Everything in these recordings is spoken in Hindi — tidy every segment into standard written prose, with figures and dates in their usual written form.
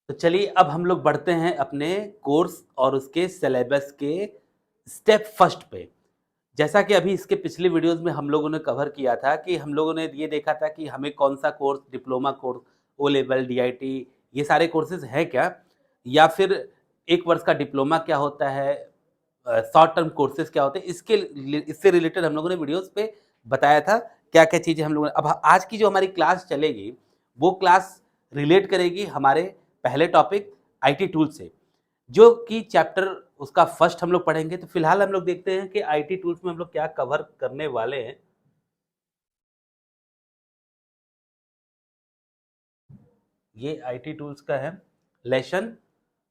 तो चलिए अब हम लोग बढ़ते हैं अपने कोर्स और उसके सिलेबस के स्टेप फर्स्ट पे। जैसा कि अभी इसके पिछले वीडियोज़ में हम लोगों ने कवर किया था कि हम लोगों ने ये देखा था कि हमें कौन-सा course, diploma course, O level, DIT ये सारे कोर्सेज़ हैं क्या? या फिर 1 वर्ष का डिप्लोमा क्या होता है? शॉर्ट टर्म कोर्सेज़ क्या होते हैं? इससे रिलेटेड हम लोगों ने वीडियोज़ पे बताया था, क्या-क्या चीज़ें हम लोगों ने अब आज की जो हमारी क्लास चलेगी, वो क्लास रिलेट करेगी हमारे पहले टॉपिक आईटी टूल से, जो कि चैप्टर उसका फर्स्ट हम लोग पढ़ेंगे। तो फिलहाल हम लोग देखते हैं कि आईटी टूल्स में हम लोग क्या कवर करने वाले हैं। ये आईटी टूल्स का है लेसन।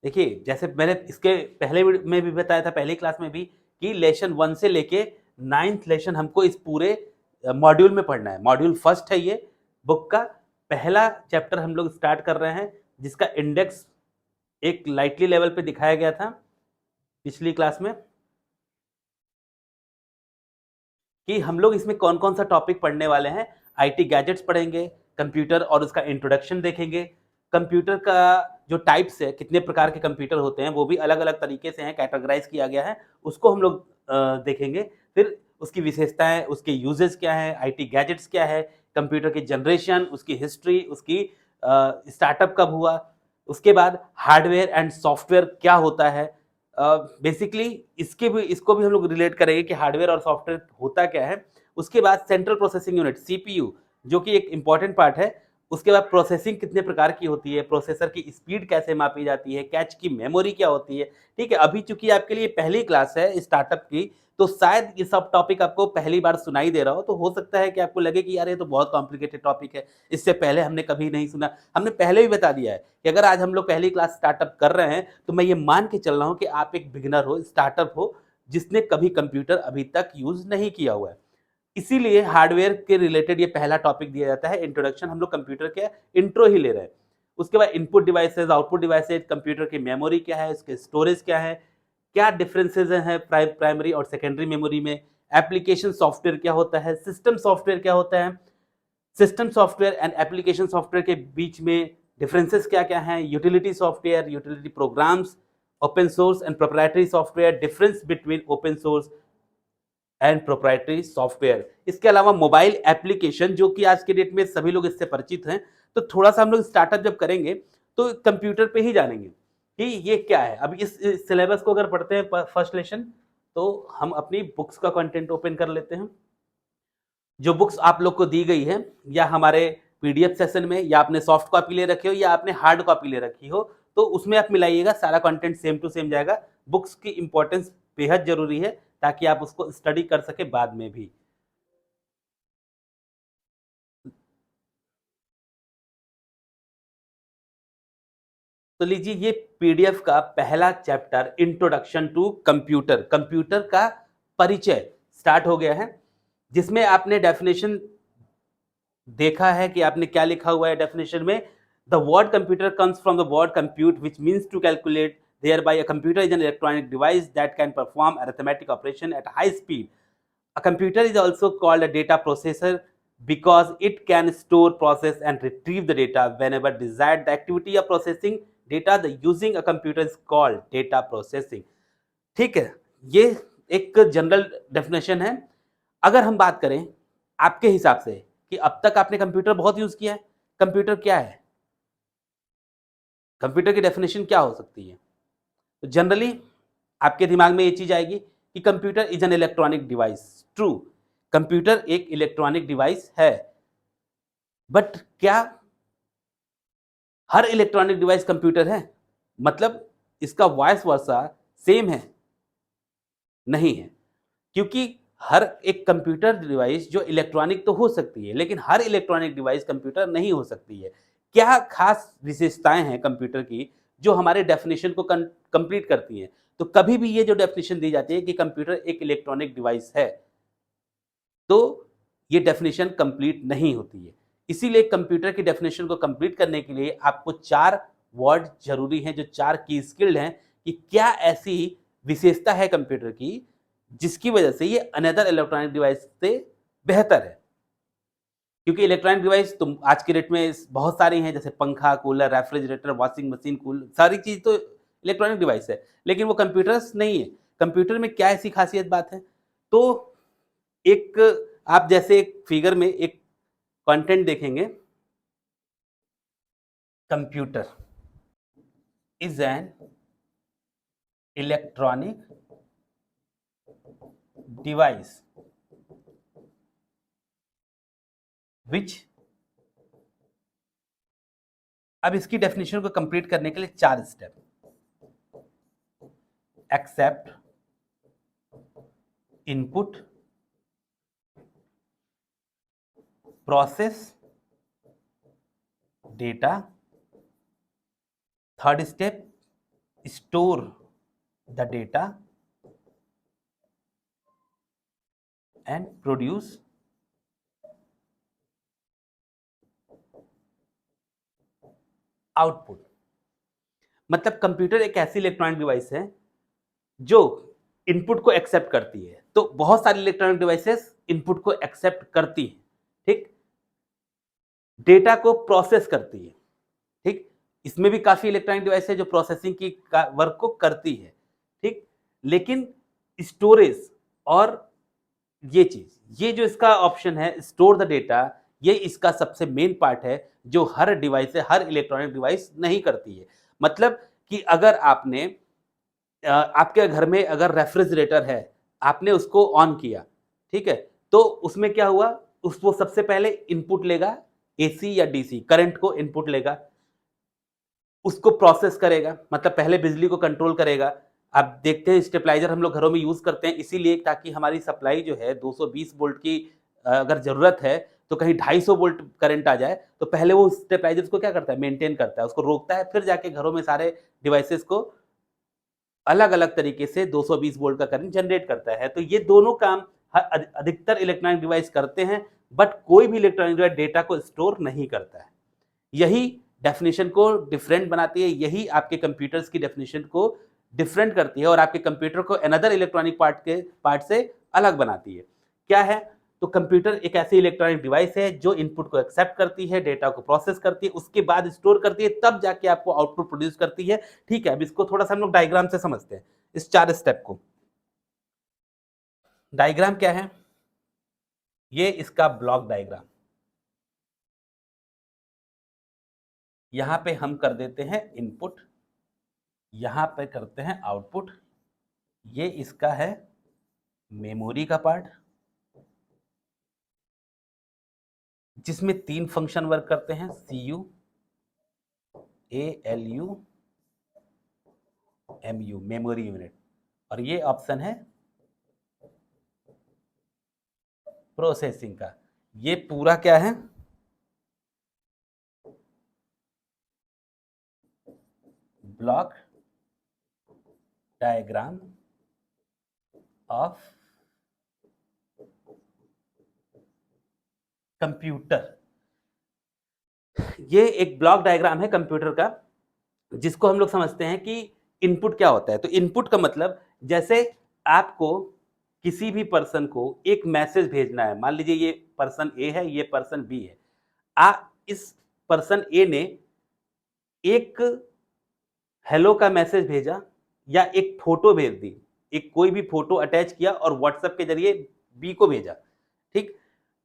देखिए, जैसे मैंने इसके पहले में भी बताया था, पहली क्लास में भी, कि लेसन 1 से लेके 9th लेसन हमको इस पूरे मॉड्यूल में पढ़ना है। मॉड्यूल फर्स्ट है ये बुक का। पहला चैप्टर हम लोग स्टार्ट कर रहे हैं, जिसका इंडेक्स एक लाइटली लेवल पे दिखाया गया था पिछली क्लास में, कि हम लोग इसमें कौन-कौन सा टॉपिक पढ़ने वाले हैं। आईटी गैजेट्स पढ़ेंगे, कंप्यूटर और उसका इंट्रोडक्शन देखेंगे। कंप्यूटर का जो टाइप्स है, कितने प्रकार के कंप्यूटर होते हैं, वो भी अलग-अलग तरीके से हैं, कैटेगराइज़ किया गया है, उसको हम लोग देखेंगे। फिर उसकी विशेषताएँ, उसके यूजेज़ क्या हैं, आईटी गैजेट्स क्या है, कंप्यूटर की जनरेशन, उसकी हिस्ट्री, उसकी स्टार्टअप कब हुआ, उसके बाद हार्डवेयर एंड सॉफ्टवेयर क्या होता है। बेसिकली इसको भी हम लोग रिलेट करेंगे कि हार्डवेयर और सॉफ्टवेयर होता क्या है। उसके बाद सेंट्रल प्रोसेसिंग यूनिट सीपीयू, जो कि एक इम्पॉर्टेंट पार्ट है। उसके बाद प्रोसेसिंग कितने प्रकार की होती है, प्रोसेसर की स्पीड कैसे मापी जाती है, कैच की मेमोरी क्या होती है। ठीक है, अभी चूंकि आपके लिए पहली क्लास है स्टार्टअप की, तो शायद ये सब टॉपिक आपको पहली बार सुनाई दे रहा हो, तो हो सकता है कि आपको लगे कि यार ये तो बहुत कॉम्प्लिकेटेड टॉपिक है, इससे पहले हमने कभी नहीं सुना। हमने पहले भी बता दिया है कि अगर आज हम लोग पहली क्लास स्टार्टअप कर रहे हैं, तो मैं ये मान के चल रहा हूँ कि आप एक बिगिनर हो, स्टार्टअप हो, जिसने कभी कंप्यूटर अभी तक यूज़ नहीं किया हुआ है। इसीलिए हार्डवेयर के रिलेटेड ये पहला टॉपिक दिया जाता है, इंट्रोडक्शन। हम लोग कंप्यूटर के इंट्रो ही ले रहे हैं। उसके बाद input devices, output devices, computer की मेमोरी क्या है, उसके स्टोरेज क्या है, क्या डिफरेंसेस हैं प्राइमरी और सेकेंडरी मेमोरी में, एप्लीकेशन सॉफ्टवेयर क्या होता है, सिस्टम सॉफ्टवेयर क्या होता है, system software and application software के बीच में डिफरेंसेस क्या-क्या हैं, utility software, utility programmes, open source and proprietary software, difference between open source and proprietary software. इसके अलावा मोबाइल एप्लीकेशन, जो कि आज के डेट में सभी लोग इससे परिचित हैं। तो थोड़ा-सा हम लोग स्टार्टअप जब करेंगे, तो कंप्यूटर पे ही जानेंगे कि ये क्या है। अब इस सिलेबस को अगर पढ़ते हैं फर्स्ट लेसन, तो हम अपनी बुक्स का कंटेंट ओपन कर लेते हैं। जो बुक्स आप लोग को दी गई है, या हमारे पीडीएफ सेशन में, या आपने सॉफ्ट कॉपी ले रखी हो, या आपने हार्ड कॉपी ले रखी हो, तो उसमें आप मिलाइएगा, सारा कंटेंट सेम टू सेम जाएगा। बुक्स की इंपॉर्टेंस बेहद जरूरी है, ताकि आप उसको स्टडी कर सके बाद में भी। तो लीजिए, ये पीडीएफ का पहला chapter, introduction to computer, computer का परिचय स्टार्ट हो गया है, जिसमें आपने डेफिनेशन देखा है कि आपने क्या लिखा हुआ है डेफिनेशन में। The word computer comes from the word compute, which means to calculate. Thereby, a computer is an electronic device that can perform arithmetic operation at high speed. A computer is also called a data processor because it can store, process, and retrieve the data whenever desired. The activity of processing data the using a computer is called data processing. ठीक है, ये एक जनरल डेफिनेशन है। अगर हम बात करें आपके हिसाब से कि अब तक आपने कंप्यूटर बहुत यूज किया है, कंप्यूटर क्या है, कंप्यूटर की डेफिनेशन क्या हो सकती है? तो जनरली आपके दिमाग में ये चीज आएगी कि computer is an electronic device. True, computer एक इलेक्ट्रॉनिक डिवाइस है। बट क्या हर इलेक्ट्रॉनिक डिवाइस कंप्यूटर है? मतलब इसका वाइस वर्सा सेम है? नहीं है, क्योंकि हर एक कंप्यूटर डिवाइस जो इलेक्ट्रॉनिक तो हो सकती है, लेकिन हर इलेक्ट्रॉनिक डिवाइस कंप्यूटर नहीं हो सकती है। क्या खास विशेषताएं हैं कंप्यूटर की जो हमारे डेफिनेशन को कंप्लीट करती हैं? तो कभी भी ये जो डेफिनेशन दी जाती है कि कंप्यूटर एक इलेक्ट्रॉनिक डिवाइस है, तो ये डेफिनेशन कंप्लीट नहीं होती है। इसीलिए कंप्यूटर की डेफिनेशन को कंप्लीट करने के लिए आपको 4 वर्ड जरूरी हैं, जो 4 की स्किल्ड हैं, कि क्या ऐसी विशेषता है कंप्यूटर की जिसकी वजह से ये अनदर इलेक्ट्रॉनिक डिवाइस से बेहतर है। क्योंकि इलेक्ट्रॉनिक डिवाइस तुम आज के डेट में बहुत सारी हैं, जैसे पंखा, कूलर, रेफ्रिजरेटर, वॉशिंग मशीन, सारी चीज़ तो इलेक्ट्रॉनिक डिवाइस है, लेकिन वो कंप्यूटर्स नहीं है। कंप्यूटर में क्या ऐसी खासियत बात है? तो एक आप जैसे एक फिगर में एक कंटेंट देखेंगे, computer is an electronic device which, अब इसकी डेफिनेशन को कंप्लीट करने के लिए 4 step. Accept input, process data, third step store the data and produce output. मतलब कंप्यूटर एक ऐसी इलेक्ट्रॉनिक डिवाइस है जो इनपुट को एक्सेप्ट करती है। तो बहुत सारी इलेक्ट्रॉनिक डिवाइसेस इनपुट को एक्सेप्ट करती है, ठीक, डेटा को प्रोसेस करती है, ठीक, इसमें भी काफी इलेक्ट्रॉनिक डिवाइस है जो प्रोसेसिंग की वर्क को करती है, ठीक, लेकिन स्टोरेज और ये चीज, ये जो इसका ऑप्शन है स्टोर द डेटा, ये इसका सबसे मेन पार्ट है जो हर डिवाइस है, हर इलेक्ट्रॉनिक डिवाइस नहीं करती है। मतलब कि अगर आपने आपके घर में अगर रेफ्रिजरेटर है, आपने उसको ऑन किया, ठीक है, तो उसमें क्या हुआ, उसको सबसे पहले इनपुट लेगा, एसी या डीसी करंट को इनपुट लेगा, उसको प्रोसेस करेगा, मतलब पहले बिजली को कंट्रोल करेगा। आप देखते हैं स्टेबलाइजर हम लोग घरों में यूज करते हैं इसीलिए ताकि हमारी सप्लाई जो है 220 वोल्ट की अगर जरूरत है तो कहीं 250 वोल्ट करंट आ जाए तो पहले वो स्टेबलाइजर को क्या करता है, मेंटेन करता है, उसको रोकता है, फिर जाके घरों में सारे डिवाइसेस को अलग अलग तरीके से 220 वोल्ट का करंट जनरेट करता है। तो ये दोनों काम अधिकतर इलेक्ट्रॉनिक डिवाइस करते हैं, बट कोई भी इलेक्ट्रॉनिक डिवाइस डेटा को स्टोर नहीं करता है। यही डेफिनेशन को डिफरेंट बनाती है, यही आपके कंप्यूटर्स की डेफिनेशन को डिफरेंट करती है और आपके कंप्यूटर को अनदर इलेक्ट्रॉनिक पार्ट से अलग बनाती है। क्या है? तो कंप्यूटर एक ऐसी इलेक्ट्रॉनिक डिवाइस है जो इनपुट को एक्सेप्ट करती है, डेटा को प्रोसेस करती है, उसके बाद स्टोर करती है, तब जाके आपको आउटपुट प्रोड्यूस करती है। ठीक है, अब इसको थोड़ा सा हम लोग डायग्राम से समझते हैं, इस 4 स्टेप को। डायग्राम क्या है? ये इसका ब्लॉक डायग्राम, यहां पे हम कर देते हैं इनपुट, यहां पे करते हैं आउटपुट, ये इसका है मेमोरी का पार्ट जिसमें 3 फंक्शन वर्क करते हैं, CU, ALU, MU, memory unit, और ये ऑप्शन है प्रोसेसिंग का। ये पूरा क्या है? Block diagram of computer. ये एक ब्लॉक डायग्राम है कंप्यूटर का जिसको हम लोग समझते हैं कि इनपुट क्या होता है। तो इनपुट का मतलब, जैसे आपको किसी भी पर्सन को एक मैसेज भेजना है, मान लीजिए ये पर्सन ए है, ये पर्सन बी है, इस पर्सन ए ने एक हेलो का मैसेज भेजा या एक फोटो भेज दी, एक कोई भी फोटो अटैच किया और व्हाट्सएप के जरिए बी को भेजा, ठीक,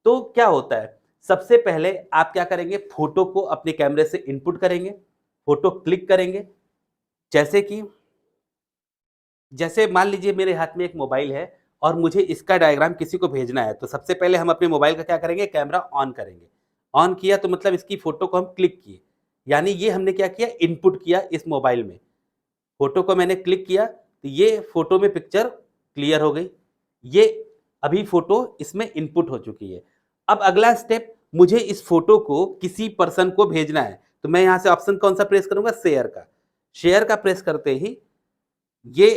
तो क्या होता है, सबसे पहले आप क्या करेंगे, फोटो को अपने कैमरे से इनपुट करेंगे, फोटो क्लिक करेंगे, जैसे कि जैसे मान लीजिए मेरे हाथ में एक मोबाइल है और मुझे इसका डायग्राम किसी को भेजना है, तो सबसे पहले हम अपने मोबाइल का क्या करेंगे, कैमरा ऑन करेंगे, ऑन किया तो मतलब इसकी फोटो को हम क्लिक किए, यानी ये हमने क्या किया, इनपुट किया इस मोबाइल में, फोटो को मैंने क्लिक किया तो ये फोटो में पिक्चर क्लियर हो गई, ये अभी फोटो इसमें इनपुट हो चुकी है। अब अगला स्टेप, मुझे इस फोटो को किसी पर्सन को भेजना है, तो मैं यहां से ऑप्शन कौन सा प्रेस करूंगा, शेयर का। शेयर का प्रेस करते ही ये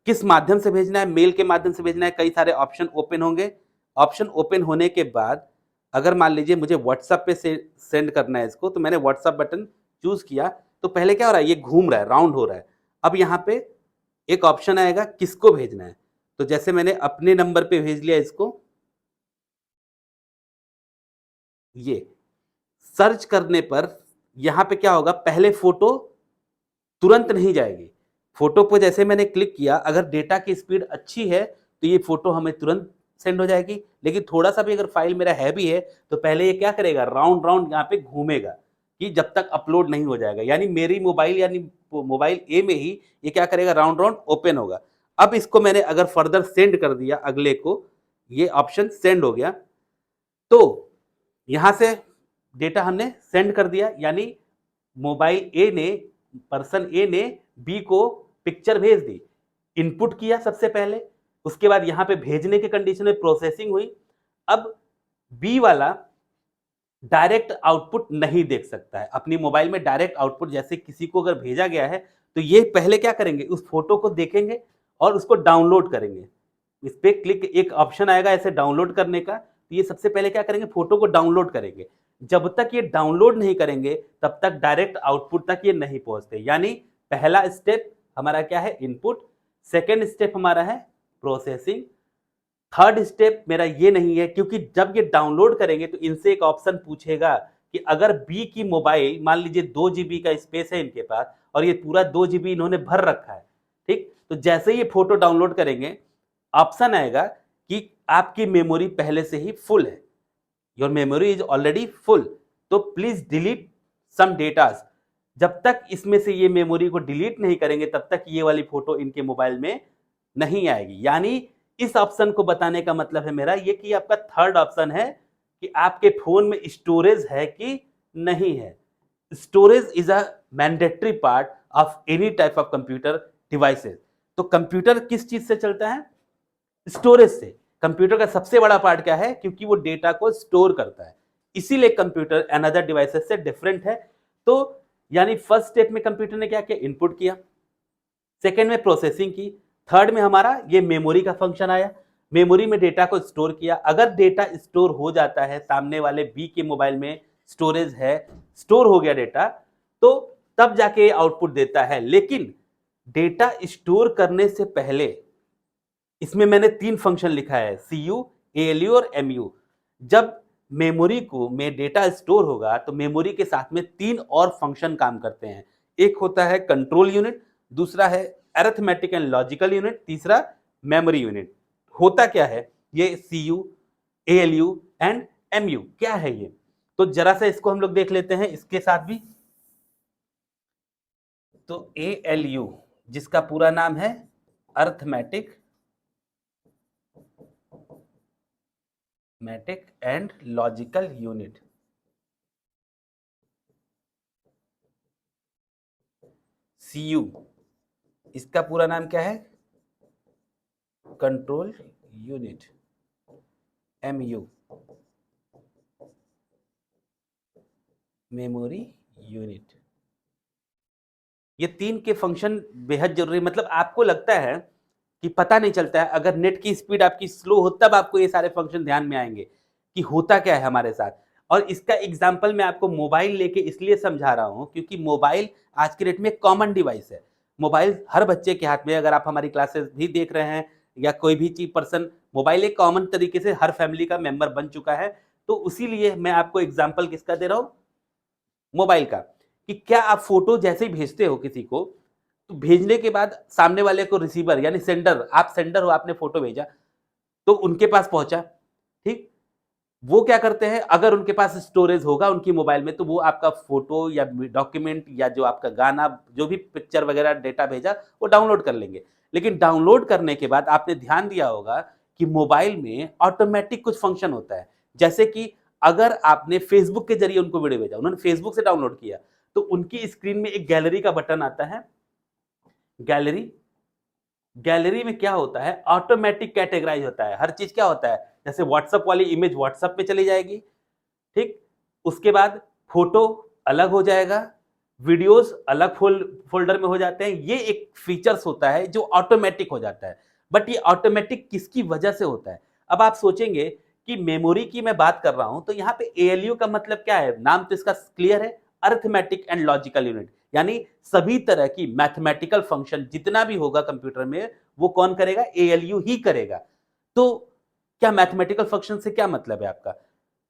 किस माध्यम से भेजना है, मेल के माध्यम से भेजना है, कई सारे ऑप्शन ओपन होंगे। ऑप्शन ओपन होने के बाद अगर मान लीजिए मुझे व्हाट्सएप पे सेंड करना है इसको, तो मैंने व्हाट्सएप बटन चूज किया, तो पहले क्या हो रहा है, ये घूम रहा है, राउंड हो रहा है। अब यहाँ पे एक ऑप्शन आएगा किसको भेजना है, तो जैसे मैंने अपने नंबर पे भेज लिया इसको, ये सर्च करने पर यहाँ पे क्या होगा, पहले फोटो तुरंत नहीं जाएगी। फोटो पे जैसे मैंने क्लिक किया, अगर डेटा की स्पीड अच्छी है तो ये फोटो हमें तुरंत सेंड हो जाएगी। लेकिन थोड़ा-सा भी अगर फाइल मेरा हैवी है तो पहले ये क्या करेगा, राउंड राउंड यहाँ पे घूमेगा कि जब तक अपलोड नहीं हो जाएगा। यानी मेरी मोबाइल मोबाइल ए में ही ये क्या करेगा, राउंड राउंड ओपन होगा। अब इसको मैंने अगर फर्दर सेंड कर दिया अगले को, ये ऑप्शन सेंड हो गया, तो यहाँ से डेटा हमने सेंड कर दिया, यानी मोबाइल ए ने, पर्सन ए ने बी को पिक्चर भेज दी। इनपुट किया सबसे पहले, उसके बाद यहाँ पे भेजने के कंडीशन में प्रोसेसिंग हुई। अब बी वाला डायरेक्ट आउटपुट नहीं देख सकता है अपनी मोबाइल में। डायरेक्ट आउटपुट जैसे किसी को अगर भेजा गया है तो ये पहले क्या करेंगे, उस फोटो को देखेंगे और उसको डाउनलोड करेंगे। इस पे क्लिक, एक ऑप्शन आएगा ऐसे डाउनलोड करने का, तो ये सबसे पहले क्या करेंगे, फोटो को डाउनलोड करेंगे। जब तक ये डाउनलोड नहीं करेंगे तब तक डायरेक्ट आउटपुट तक ये नहीं पहुंचते। यानी पहला स्टेप हमारा क्या है, इनपुट। सेकेंड स्टेप हमारा है प्रोसेसिंग। थर्ड स्टेप मेरा ये नहीं है, क्योंकि जब ये डाउनलोड करेंगे तो इनसे एक ऑप्शन पूछेगा कि अगर बी की मोबाइल, मान लीजिए 2 जीबी का स्पेस है इनके पास और ये पूरा 2 जीबी इन्होंने भर रखा है, ठीक, तो जैसे ही ये फोटो डाउनलोड करेंगे ऑप्शन आएगा कि आपकी मेमोरी पहले से ही फुल है, your memory is already full, तो प्लीज डिलीट सम डेटास। जब तक इसमें से ये मेमोरी को डिलीट नहीं करेंगे तब तक ये वाली फोटो इनके मोबाइल में नहीं आएगी। यानी इस ऑप्शन को बताने का मतलब है मेरा ये कि आपका थर्ड ऑप्शन है कि आपके फोन में स्टोरेज है कि नहीं है। Storage is a mandatory part of any type of computer devices. तो कंप्यूटर किस चीज से चलता है, स्टोरेज से। कंप्यूटर का सबसे बड़ा पार्ट क्या है, क्योंकि वो डेटा को स्टोर करता है, इसीलिए कंप्यूटर अनदर डिवाइसेस से डिफरेंट है। तो यानी फर्स्ट स्टेप में कंप्यूटर ने क्या किया, इनपुट किया, सेकेंड में प्रोसेसिंग की, थर्ड में हमारा ये मेमोरी का फंक्शन आया, मेमोरी में डेटा को स्टोर किया। अगर डेटा स्टोर हो जाता है, सामने वाले बी के मोबाइल में स्टोरेज है, स्टोर हो गया डेटा, तो तब जाके आउटपुट देता है। लेकिन डेटा स्टोर करने से पहले इसमें मैंने 3 फंक्शन लिखा है, CU, ALU और MU। जब मेमोरी को में डेटा स्टोर होगा तो मेमोरी के साथ में 3 और फंक्शन काम करते हैं। एक होता है कंट्रोल यूनिट, दूसरा है अरिथमेटिक एंड लॉजिकल यूनिट, तीसरा मेमोरी यूनिट। होता क्या है ये CU, ALU एंड MU, क्या है ये, तो जरा सा इसको हम लोग देख लेते हैं इसके साथ भी। तो ALU जिसका पूरा नाम है arithmetic and logical unit, CU इसका पूरा नाम क्या है, control unit, MU memory unit. ये 3 के फंक्शन बेहद जरूरी, मतलब आपको लगता है कि पता नहीं चलता है, अगर नेट की स्पीड आपकी स्लो हो तब आपको ये सारे फंक्शन ध्यान में आएंगे कि होता क्या है हमारे साथ। और इसका एग्जांपल मैं आपको मोबाइल लेके इसलिए समझा रहा हूं क्योंकि मोबाइल आज के डेट में कॉमन डिवाइस है। मोबाइल हर बच्चे के हाथ में, अगर आप हमारी क्लासेस भी देख रहे हैं या कोई भी चीज पर्सन, मोबाइल एक कॉमन तरीके से हर फैमिली का मेंबर बन चुका है। तो इसीलिए मैं आपको एग्जाम्पल किसका दे रहा हूं, मोबाइल का, कि क्या आप फोटो जैसे ही भेजते हो किसी को, तो भेजने के बाद सामने वाले को रिसीवर यानी सेंडर, आप सेंडर हो, आपने फोटो भेजा तो उनके पास पहुंचा, ठीक, वो क्या करते हैं, अगर उनके पास स्टोरेज होगा उनकी मोबाइल में तो वो आपका फोटो या डॉक्यूमेंट या जो आपका गाना, जो भी पिक्चर वगैरह डेटा भेजा वो डाउनलोड कर लेंगे। लेकिन डाउनलोड करने के बाद आपने ध्यान दिया होगा कि मोबाइल में ऑटोमेटिक कुछ फंक्शन होता है, जैसे कि अगर आपने फेसबुक के जरिए उनको वीडियो भेजा, उन्होंने फेसबुक से डाउनलोड किया, तो उनकी स्क्रीन में एक गैलरी का बटन आता है, गैलरी। गैलरी में क्या होता है, ऑटोमेटिक कैटेगराइज होता है हर चीज। क्या होता है, जैसे व्हाट्सएप वाली इमेज व्हाट्सएप पे चली जाएगी, ठीक, उसके बाद फोटो अलग हो जाएगा, वीडियोस अलग फोल्डर में हो जाते हैं। ये एक फीचर्स होता है जो ऑटोमेटिक हो जाता है। बट ये ऑटोमेटिक किसकी वजह से होता है, अब आप सोचेंगे कि मेमोरी की मैं बात कर रहा हूं तो यहाँ पे ALU का मतलब क्या है, नाम तो इसका क्लियर है, अरिथमेटिक एंड लॉजिकल यूनिट। यानी सभी तरह की मैथमेटिकल फंक्शन जितना भी होगा कंप्यूटर में वो कौन करेगा, ALU ही करेगा। तो क्या मैथमेटिकल फंक्शन से क्या मतलब है आपका,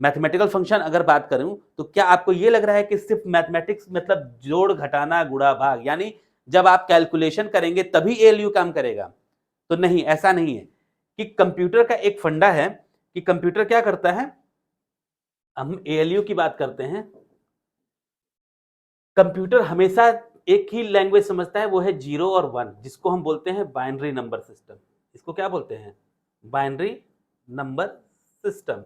मैथमेटिकल फंक्शन अगर बात करूं तो क्या आपको ये लग रहा है कि सिर्फ मैथमेटिक्स मतलब जोड़ घटाना गुणा भाग, यानी जब आप कैलकुलेशन करेंगे तभी एएलयू काम करेगा? तो नहीं, ऐसा नहीं है। कि कंप्यूटर का एक फंडा है कि कंप्यूटर क्या करता है, हम एएलयू की बात करते हैं, कंप्यूटर हमेशा एक ही लैंग्वेज समझता है, वो है 0 और 1, जिसको हम बोलते हैं बाइनरी नंबर सिस्टम। इसको क्या बोलते हैं? Binary number system.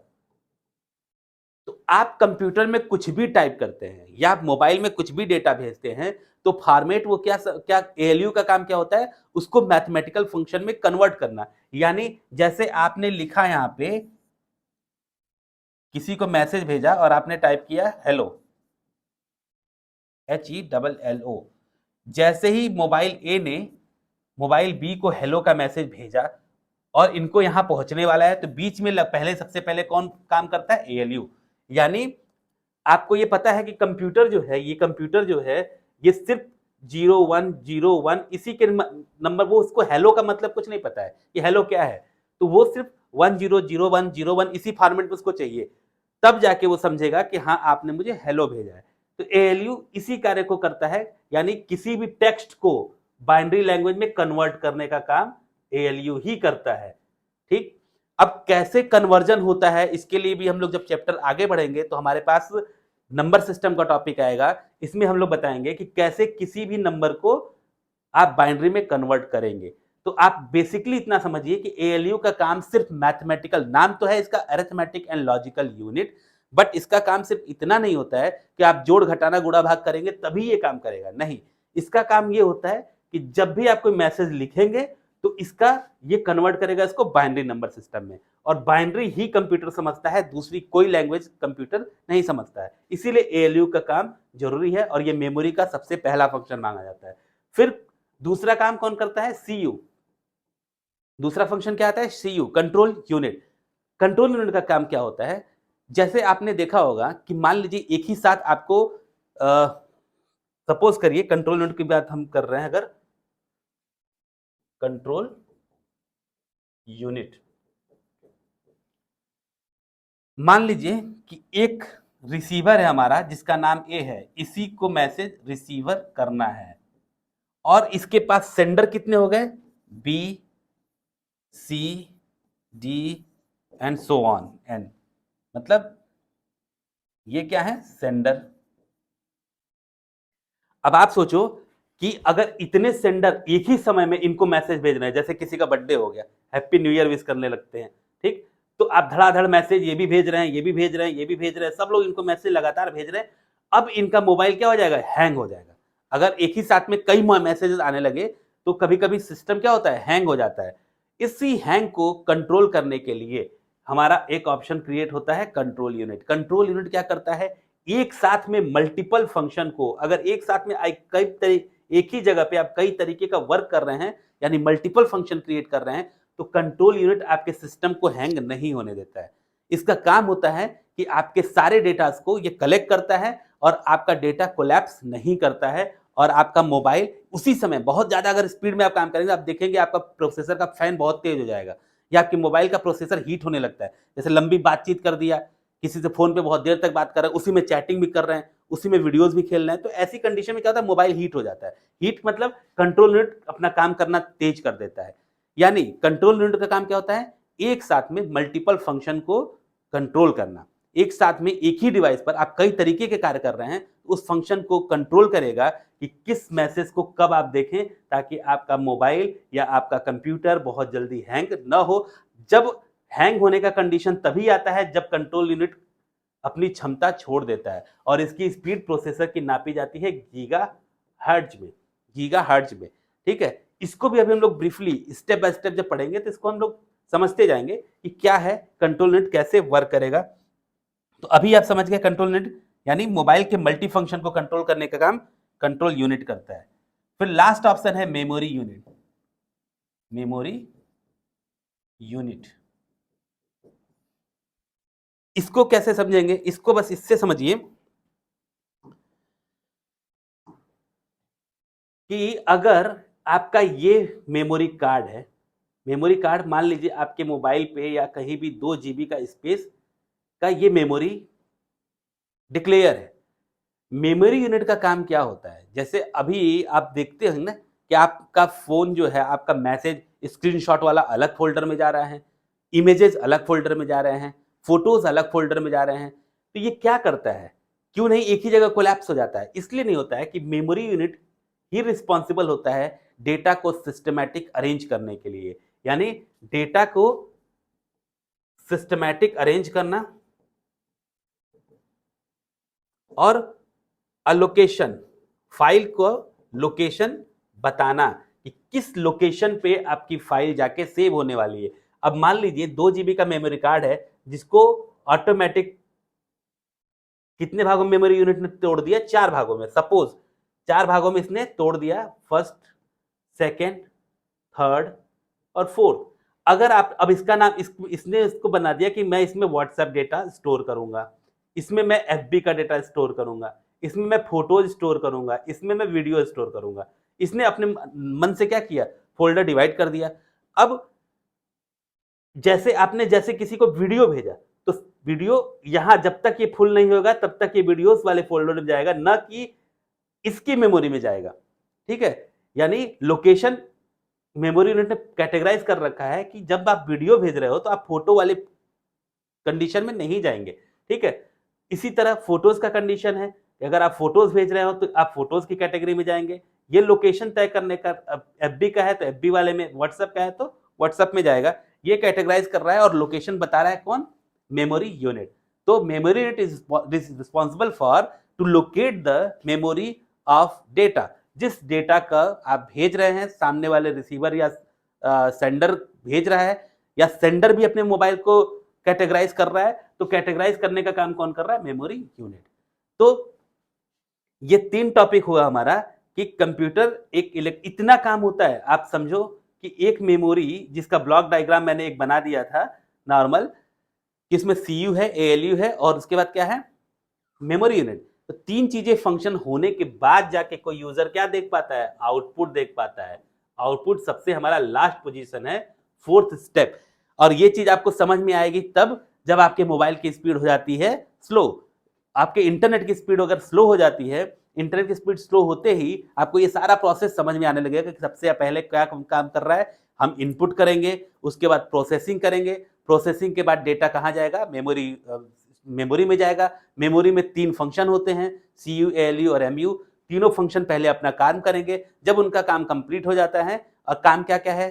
तो आप कंप्यूटर में कुछ भी टाइप करते हैं या आप मोबाइल में कुछ भी डेटा भेजते हैं, तो फॉर्मेट वो क्या एएलयू का काम क्या होता है, उसको मैथमेटिकल फंक्शन में कन्वर्ट करना। यानी जैसे आपने लिखा यहां पे, किसी को मैसेज भेजा और आपने टाइप किया हेलो, HELLO। जैसे ही मोबाइल ए ने मोबाइल बी को हेलो का मैसेज भेजा और इनको यहां पहुंचने वाला है, तो बीच में पहले सबसे पहले कौन काम करता है? एएलयू। यानी आपको ये पता है कि कंप्यूटर जो है, ये कंप्यूटर जो है, ये सिर्फ 0101 इसी के नंबर, वो उसको हेलो का मतलब कुछ नहीं पता है कि हेलो क्या है, तो वो सिर्फ 100101 इसी फॉर्मेट में उसको चाहिए, तब जाके वो समझेगा कि हाँ आपने मुझे हेलो भेजा है। तो एएलयू इसी कार्य को करता है, यानी किसी भी टेक्स्ट को बाइनरी लैंग्वेज में कन्वर्ट करने का काम एएलयू ही करता है। ठीक, अब कैसे कन्वर्जन होता है, इसके लिए भी हम लोग जब चैप्टर आगे बढ़ेंगे तो हमारे पास नंबर सिस्टम का टॉपिक आएगा। इसमें हम लोग बताएंगे कि कैसे किसी भी नंबर को आप बाइनरी में कन्वर्ट करेंगे। तो आप बेसिकली इतना समझिए कि एएलयू का काम सिर्फ मैथमेटिकल, नाम तो है इसका arithmetic and logical unit, but इसका काम सिर्फ इतना नहीं होता है कि आप जोड़ घटाना गुणा भाग करेंगे तभी ये काम करेगा, नहीं। इसका काम ये होता है कि जब भी आप कोई मैसेज लिखेंगे तो इसका ये कन्वर्ट करेगा इसको बाइनरी नंबर सिस्टम में, और बाइनरी ही कंप्यूटर समझता है, दूसरी कोई लैंग्वेज कंप्यूटर नहीं समझता है। इसीलिए एएलयू का काम जरूरी है और ये मेमोरी का सबसे पहला फंक्शन मांगा जाता है। फिर दूसरा काम कौन करता है? सीयू। दूसरा फंक्शन क्या आता है? CU, control unit. Control unit का काम क्या होता है? जैसे आपने देखा होगा कि मान लीजिए एक ही साथ आपको सपोज करिए, कंट्रोल यूनिट की बात हम कर रहे हैं, अगर कंट्रोल यूनिट, मान लीजिए कि एक रिसीवर है हमारा जिसका नाम ए है, इसी को मैसेज रिसीवर करना है, और इसके पास सेंडर कितने हो गए? B, C, D and so on N, मतलब ये क्या है? सेंडर। अब आप सोचो कि अगर इतने सेंडर एक ही समय में इनको मैसेज भेज रहे हैं, जैसे किसी का बर्थडे हो गया, हैप्पी न्यू ईयर विश करने लगते हैं, ठीक, तो आप धड़ाधड़ मैसेज ये भी भेज रहे हैं, ये भी भेज रहे हैं, ये भी भेज रहे हैं, सब लोग इनको मैसेज लगातार भेज रहे हैं। अब इनका मोबाइल क्या हो जाएगा? हैंग हो जाएगा। अगर एक ही साथ में कई मैसेजेस आने लगे तो कभी कभी सिस्टम क्या होता है? हैंग हो जाता है। इसी हैंग को कंट्रोल करने के लिए हमारा एक ऑप्शन क्रिएट होता है, कंट्रोल यूनिट। कंट्रोल यूनिट क्या करता है? एक साथ में मल्टीपल फंक्शन को, अगर एक साथ में एक ही जगह पे आप कई तरीके का वर्क कर रहे हैं, यानी मल्टीपल फंक्शन क्रिएट कर रहे हैं, तो कंट्रोल यूनिट आपके सिस्टम को हैंग नहीं होने देता है। इसका काम होता है कि आपके सारे डेटा को ये कलेक्ट करता है और आपका डेटा कोलैप्स नहीं करता है, और आपका मोबाइल उसी समय, बहुत ज्यादा अगर स्पीड में आप काम करेंगे, आप देखेंगे आपका प्रोसेसर का फैन बहुत तेज हो जाएगा, या आपके मोबाइल का प्रोसेसर हीट होने लगता है। जैसे लंबी बातचीत कर दिया, किसी से फोन पे बहुत देर तक बात कर रहे हैं, उसी में चैटिंग भी कर रहे हैं, उसी में वीडियोस भी खेल रहे हैं, तो ऐसी कंडीशन में क्या होता है? मोबाइल हीट हो जाता है। हीट मतलब कंट्रोल यूनिट अपना काम करना तेज कर देता है। यानी कंट्रोल यूनिट का काम क्या होता है? एक साथ में मल्टीपल फंक्शन को कंट्रोल करना। एक साथ में एक ही डिवाइस पर आप कई तरीके के कार्य कर रहे हैं, उस फंक्शन को कंट्रोल करेगा कि किस मैसेज को कब आप देखें, ताकि आपका मोबाइल या आपका कंप्यूटर बहुत जल्दी हैंग ना हो। जब हैंग होने का कंडीशन तभी आता है जब कंट्रोल यूनिट अपनी क्षमता छोड़ देता है, और इसकी स्पीड प्रोसेसर की नापी जाती है गीगा हर्ट्ज में, गीगा हर्ट्ज में। ठीक है, इसको भी अभी हम लोग ब्रीफली स्टेप बाय स्टेप जब पढ़ेंगे तो इसको हम लोग समझते जाएंगे कि क्या है कंट्रोल यूनिट, कैसे वर्क करेगा। तो अभी आप समझ गए कंट्रोल यूनिट यानी मोबाइल के मल्टी फंक्शन को कंट्रोल करने का काम कंट्रोल यूनिट करता है। फिर लास्ट ऑप्शन है मेमोरी यूनिट। मेमोरी यूनिट, इसको कैसे समझेंगे? इसको बस इससे समझिए कि अगर आपका ये मेमोरी कार्ड है, मेमोरी कार्ड मान लीजिए आपके मोबाइल पे या कहीं भी 2 GB का स्पेस का ये मेमोरी डिक्लेयर है। मेमोरी यूनिट का काम क्या होता है? जैसे अभी आप देखते हैं ना कि आपका फ़ोन जो है, आपका मैसेज स्क्रीनशॉट वाला अलग फ़ोल्डर में जा रहा है, इमेजेस अलग फ़ोल्डर में जा रहे हैं, फ़ोटोज़ अलग फ़ोल्डर में जा रहे हैं। तो ये क्या करता है? क्यों नहीं एक ही जगह कोलैप्स हो जाता है? इसलिए नहीं होता है कि मेमोरी यूनिट ही रिस्पॉन्सिबल होता है डेटा को सिस्टमैटिक अरेंज करने के लिए। यानी डेटा को सिस्टमैटिक अरेंज करना और अलोकेशन, फाइल को लोकेशन बताना कि किस लोकेशन पे आपकी फाइल जाके सेव होने वाली है। अब मान लीजिए 2 जीबी का मेमोरी कार्ड है जिसको ऑटोमेटिक कितने भागों में मेमोरी यूनिट ने तोड़ दिया? 4 भागों में। सपोज 4 भागों में इसने तोड़ दिया, फर्स्ट, सेकंड, थर्ड और फोर्थ। अगर आप अब इसका नाम इसने इसको बना दिया कि मैं इसमें व्हाट्सएप डेटा स्टोर करूंगा, इसमें मैं एफबी का डेटा स्टोर करूंगा, इसमें मैं फोटोज स्टोर करूंगा, इसमें मैं वीडियो स्टोर करूंगा। इसने अपने मन से क्या किया? फोल्डर डिवाइड कर दिया। अब जैसे किसी को वीडियो भेजा, तो वीडियो यहां जब तक ये फुल नहीं होगा तब तक ये वीडियोस वाले फोल्डर में जाएगा, ना कि इसकी मेमोरी में जाएगा। ठीक है? यानी लोकेशन मेमोरी यूनिट ने कैटेगराइज कर रखा है कि जब आप वीडियो भेज रहे हो तो आप फोटो वाले कंडीशन में नहीं जाएंगे। ठीक है? इसी तरह फोटोज का कंडीशन है कि अगर आप फोटोज भेज रहे हो तो आप फोटोज की कैटेगरी में जाएंगे। ये लोकेशन तय करने का, एफबी का है तो एफबी वाले में, व्हाट्सएप का है तो व्हाट्सएप में जाएगा। ये कैटेगराइज कर रहा है और लोकेशन बता रहा है कौन? Memory unit. तो memory unit is responsible for to locate the memory of data. जिस डेटा का आप भेज रहे हैं, सामने वाले रिसीवर या सेंडर भेज रहा है, या सेंडर भी अपने मोबाइल को कैटेगराइज कर रहा है, तो कैटेगराइज करने का काम कौन कर रहा है? Memory unit. तो ये 3 टॉपिक हुआ हमारा कि कंप्यूटर इतना काम होता है। आप समझो कि एक मेमोरी जिसका ब्लॉक डायग्राम मैंने एक बना दिया था नॉर्मल, कि इसमें सीयू है, एएलयू है और उसके बाद क्या है? Memory unit. तो 3 चीजें फंक्शन होने के बाद जाके कोई यूजर क्या देख पाता है? आउटपुट देख पाता है। आउटपुट सबसे हमारा लास्ट पोजीशन है, 4th स्टेप। और ये चीज आपको समझ में आएगी तब जब आपके मोबाइल की स्पीड हो जाती है स्लो। आपके इंटरनेट की स्पीड अगर स्लो हो जाती है, इंटरनेट की स्पीड स्लो होते ही आपको ये सारा प्रोसेस समझ में आने लगेगा कि सबसे पहले क्या काम कर रहा है। हम इनपुट करेंगे, उसके बाद प्रोसेसिंग करेंगे, प्रोसेसिंग के बाद डेटा कहाँ जाएगा? मेमोरी में जाएगा। मेमोरी में 3 फंक्शन होते हैं, सीयू, एएलयू और एमयू। तीनों फंक्शन पहले अपना काम करेंगे। जब उनका काम कंप्लीट हो जाता है, और काम क्या-क्या है?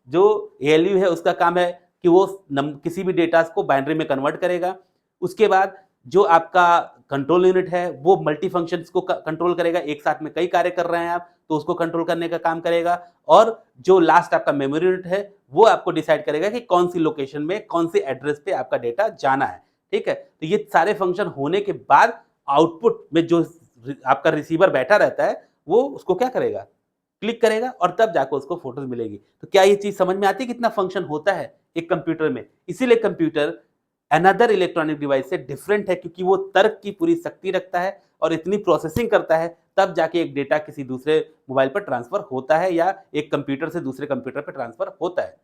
जो एएलयू है उसका काम है कि वो किसी भी डेटा को बाइनरी में कन्वर्ट करेगा। उसके बाद जो आपका कंट्रोल यूनिट है वो मल्टी फंक्शंस को कंट्रोल करेगा। एक साथ में कई कार्य कर रहे हैं आप, तो उसको कंट्रोल करने का काम करेगा। और जो लास्ट आपका मेमोरी यूनिट है वो आपको डिसाइड करेगा कि कौन सी लोकेशन में, कौन सी एड्रेस पे आपका डेटा जाना है। ठीक है? तो ये सारे फंक्शन होने के बाद आउटपुट में जो आपका रिसीवर बैठा रहता है वो उसको क्या करेगा? क्लिक करेगा और तब जाकर उसको फोटोज मिलेगी। तो क्या ये चीज समझ में आती है कितना फंक्शन होता है एक कंप्यूटर में? इसीलिए कंप्यूटर अनदर इलेक्ट्रॉनिक डिवाइस से डिफरेंट है, क्योंकि वो तर्क की पूरी शक्ति रखता है और इतनी प्रोसेसिंग करता है, तब जाके एक डेटा किसी दूसरे मोबाइल पर ट्रांसफर होता है या एक कंप्यूटर से दूसरे कंप्यूटर पर ट्रांसफर होता है।